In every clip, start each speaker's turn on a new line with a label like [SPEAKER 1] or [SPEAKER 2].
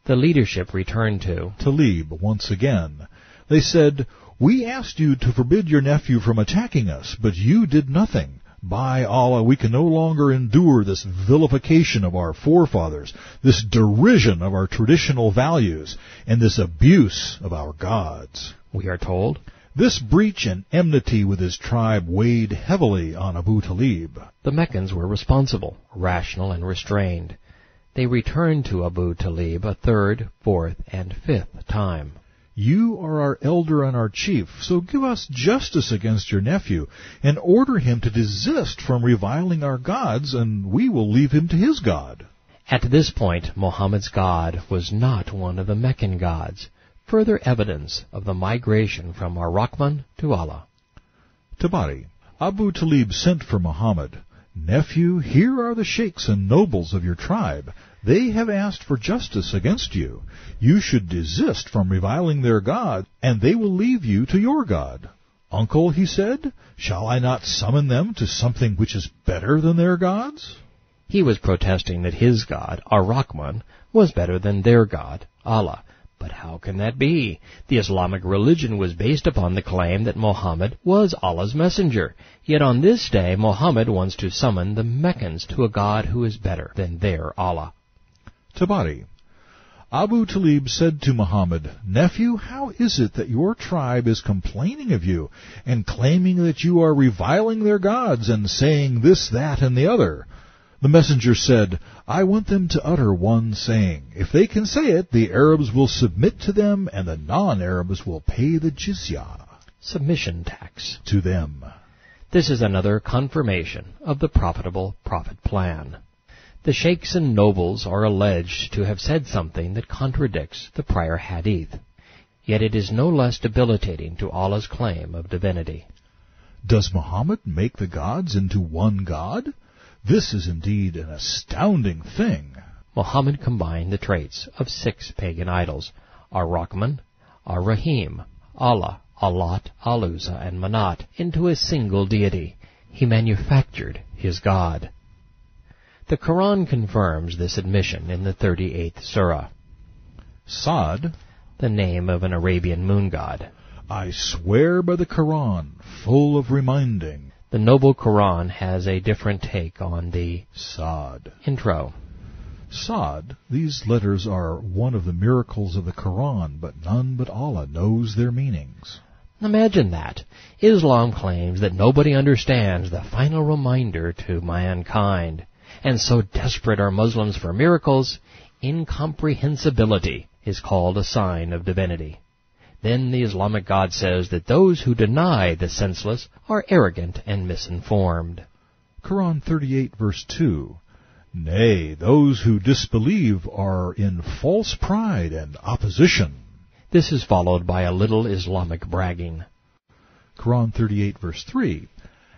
[SPEAKER 1] The leadership returned to
[SPEAKER 2] Talib once again. They said, "We asked you to forbid your nephew from attacking us, but you did nothing. By Allah, we can no longer endure this vilification of our forefathers, this derision of our traditional values, and this abuse of our gods."
[SPEAKER 1] We are told,
[SPEAKER 2] this breach and enmity with his tribe weighed heavily on Abu Talib.
[SPEAKER 1] the Meccans were responsible, rational, and restrained. They returned to Abu Talib a third, fourth, and fifth time.
[SPEAKER 2] "You are our elder and our chief, so give us justice against your nephew, and order him to desist from reviling our gods, and we will leave him to his God."
[SPEAKER 1] At this point, Muhammad's God was not one of the Meccan gods, further evidence of the migration from Ar-Rahman to Allah.
[SPEAKER 2] Tabari, Abu Talib sent for Muhammad. "Nephew, here are the sheikhs and nobles of your tribe. They have asked for justice against you. You should desist from reviling their God, and they will leave you to your God." "Uncle," he said, "shall I not summon them to something which is better than their gods?"
[SPEAKER 1] He was protesting that his God, Ar-Rahman, was better than their God, Allah. But how can that be? The Islamic religion was based upon the claim that Muhammad was Allah's messenger. Yet on this day, Muhammad wants to summon the Meccans to a God who is better than their Allah.
[SPEAKER 2] Tabari, Abu Talib said to Muhammad, "Nephew, how is it that your tribe is complaining of you, and claiming that you are reviling their gods, and saying this, that, and the other?" The messenger said, "I want them to utter one saying. If they can say it, the Arabs will submit to them, and the non-Arabs will pay the jizyah,
[SPEAKER 1] submission tax,
[SPEAKER 2] to them."
[SPEAKER 1] This is another confirmation of the profitable prophet plan. The sheikhs and nobles are alleged to have said something that contradicts the prior hadith. Yet it is no less debilitating to Allah's claim of divinity.
[SPEAKER 2] Does Muhammad make the gods into one God? This is indeed an astounding thing.
[SPEAKER 1] Muhammad combined the traits of 6 pagan idols, Ar-Rahman, Ar-Rahim, Allah, Allat, Al-Uzza, and Manat, into a single deity. He manufactured his God. The Koran confirms this admission in the 38th surah.
[SPEAKER 2] Sa'd,
[SPEAKER 1] the name of an Arabian moon god.
[SPEAKER 2] "I swear by the Koran, full of reminding."
[SPEAKER 1] The noble Koran has a different take on the
[SPEAKER 2] Sa'd
[SPEAKER 1] intro.
[SPEAKER 2] Sa'd, these letters are one of the miracles of the Koran, but none but Allah knows their meanings.
[SPEAKER 1] Imagine that. Islam claims that nobody understands the final reminder to mankind. And so desperate are Muslims for miracles, incomprehensibility is called a sign of divinity. Then the Islamic God says that those who deny the senseless are arrogant and misinformed.
[SPEAKER 2] Quran 38 verse 2. "Nay, those who disbelieve are in false pride and opposition."
[SPEAKER 1] This is followed by a little Islamic bragging.
[SPEAKER 2] Quran 38 verse 3.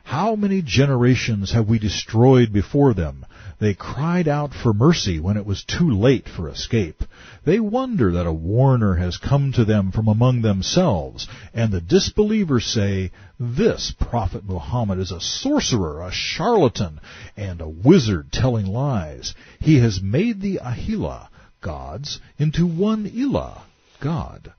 [SPEAKER 2] "How many generations have we destroyed before them? They cried out for mercy when it was too late for escape. They wonder that a warner has come to them from among themselves, and the disbelievers say, 'This Prophet Muhammad is a sorcerer, a charlatan, and a wizard telling lies. He has made the Ahila, gods, into one Ilah, God.'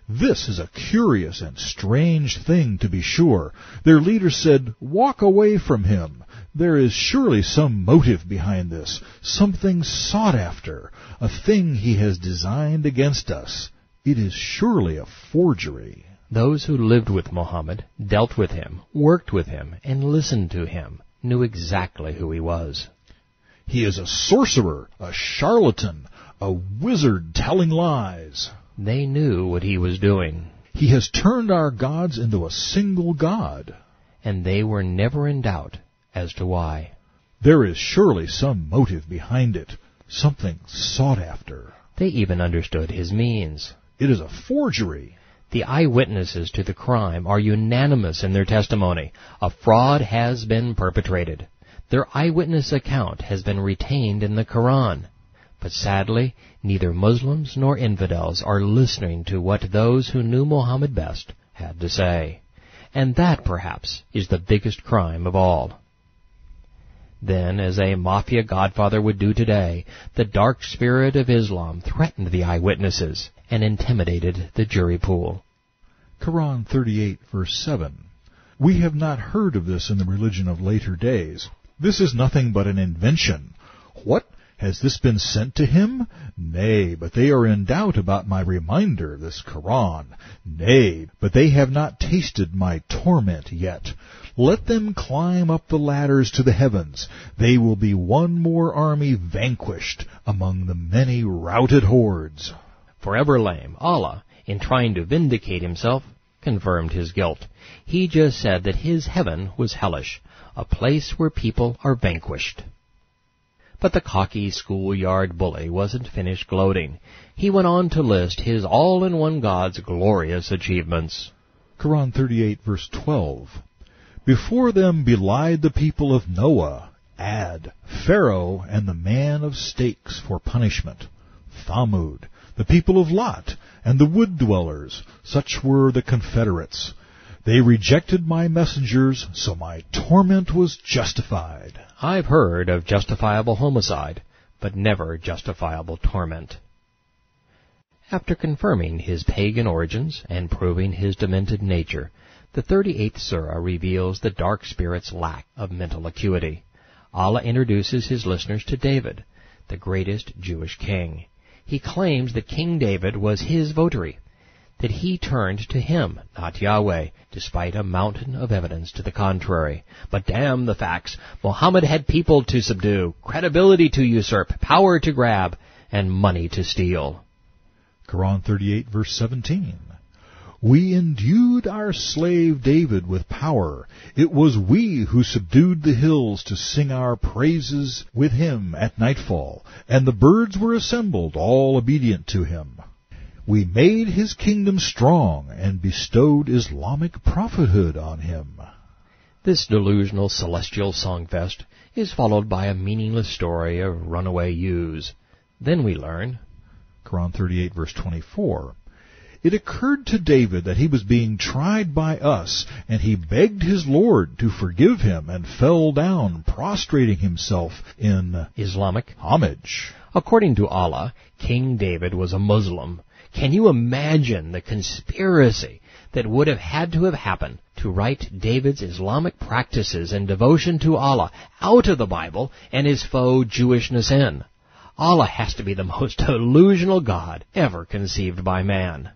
[SPEAKER 2] This is a curious and strange thing, to be sure. Their leader said, 'Walk away from him. There is surely some motive behind this, something sought after, a thing he has designed against us. It is surely a forgery.'"
[SPEAKER 1] Those who lived with Muhammad, dealt with him, worked with him, and listened to him, knew exactly who he was.
[SPEAKER 2] "He is a sorcerer, a charlatan, a wizard telling lies."
[SPEAKER 1] They knew what he was doing.
[SPEAKER 2] "He has turned our gods into a single God."
[SPEAKER 1] And they were never in doubt as to why.
[SPEAKER 2] "There is surely some motive behind it, something sought after."
[SPEAKER 1] They even understood his means.
[SPEAKER 2] "It is a forgery."
[SPEAKER 1] The eyewitnesses to the crime are unanimous in their testimony. A fraud has been perpetrated. Their eyewitness account has been retained in the Koran. But sadly, neither Muslims nor infidels are listening to what those who knew Muhammad best had to say. And that, perhaps, is the biggest crime of all. Then, as a mafia godfather would do today, the dark spirit of Islam threatened the eyewitnesses and intimidated the jury pool.
[SPEAKER 2] Quran 38, verse 7. We have not heard of this in the religion of later days. This is nothing but an invention. What? Has this been sent to him? Nay, but they are in doubt about my reminder, this Koran. Nay, but they have not tasted my torment yet. Let them climb up the ladders to the heavens. They will be one more army vanquished among the many routed hordes.
[SPEAKER 1] Forever lame, Allah, in trying to vindicate himself, confirmed his guilt. He just said that his heaven was hellish, a place where people are vanquished. But the cocky schoolyard bully wasn't finished gloating. He went on to list his all-in-one God's glorious achievements.
[SPEAKER 2] Quran 38, verse 12. Before them belied the people of Noah, Ad, Pharaoh, and the man of stakes for punishment, Thamud, the people of Lot, and the wood dwellers, such were the confederates. They rejected my messengers, so my torment was justified.
[SPEAKER 1] I've heard of justifiable homicide, but never justifiable torment. After confirming his pagan origins and proving his demented nature, the 38th surah reveals the dark spirit's lack of mental acuity. Allah introduces his listeners to David, the greatest Jewish king. He claims that King David was his votary, that he turned to him, not Yahweh, despite a mountain of evidence to the contrary. But damn the facts. Muhammad had people to subdue, credibility to usurp, power to grab, and money to steal.
[SPEAKER 2] Quran 38, verse 17. We endued our slave David with power. It was we who subdued the hills to sing our praises with him at nightfall, and the birds were assembled, all obedient to him. We made his kingdom strong and bestowed Islamic prophethood on him.
[SPEAKER 1] This delusional celestial songfest is followed by a meaningless story of runaway ewes. Then we learn,
[SPEAKER 2] Quran 38, verse 24, It occurred to David that he was being tried by us, and he begged his Lord to forgive him and fell down, prostrating himself in
[SPEAKER 1] Islamic
[SPEAKER 2] homage.
[SPEAKER 1] According to Allah, King David was a Muslim. Can you imagine the conspiracy that would have had to have happened to write David's Islamic practices and devotion to Allah out of the Bible and his foe Jewishness in? Allah has to be the most delusional God ever conceived by man.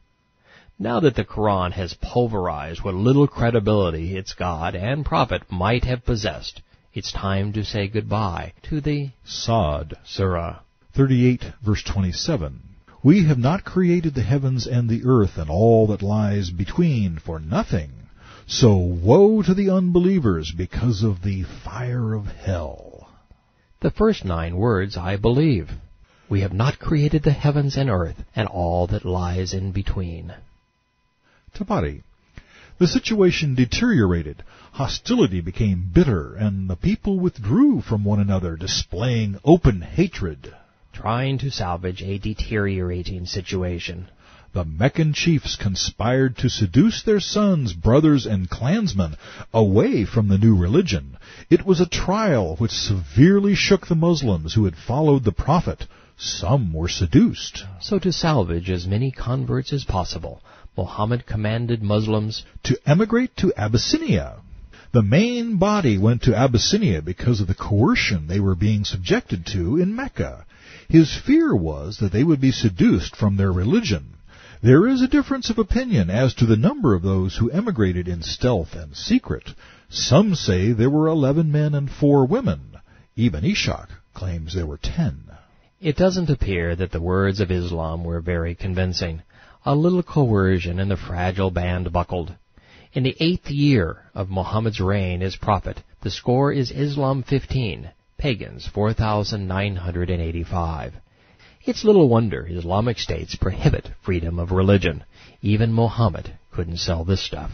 [SPEAKER 1] Now that the Quran has pulverized what little credibility its God and prophet might have possessed, it's time to say goodbye to the
[SPEAKER 2] Sod
[SPEAKER 1] Surah.
[SPEAKER 2] 38, verse 27. We have not created the heavens and the earth and all that lies between for nothing. So woe to the unbelievers because of the fire of hell.
[SPEAKER 1] The first 9 words, I believe. We have not created the heavens and earth and all that lies in between.
[SPEAKER 2] Tabari. The situation deteriorated. Hostility became bitter, and the people withdrew from one another, displaying open hatred.
[SPEAKER 1] Trying to salvage a deteriorating situation.
[SPEAKER 2] The Meccan chiefs conspired to seduce their sons, brothers, and clansmen away from the new religion. It was a trial which severely shook the Muslims who had followed the Prophet. Some were seduced.
[SPEAKER 1] So to salvage as many converts as possible, Muhammad commanded Muslims
[SPEAKER 2] to emigrate to Abyssinia. The main body went to Abyssinia because of the coercion they were being subjected to in Mecca. His fear was that they would be seduced from their religion. There is a difference of opinion as to the number of those who emigrated in stealth and secret. Some say there were 11 men and 4 women. Ibn Ishaq claims there were 10.
[SPEAKER 1] It doesn't appear that the words of Islam were very convincing. A little coercion and the fragile band buckled. In the 8th year of Muhammad's reign as prophet, the score is Islam 15, pagans 4,985. It's little wonder Islamic states prohibit freedom of religion. Even Muhammad couldn't sell this stuff.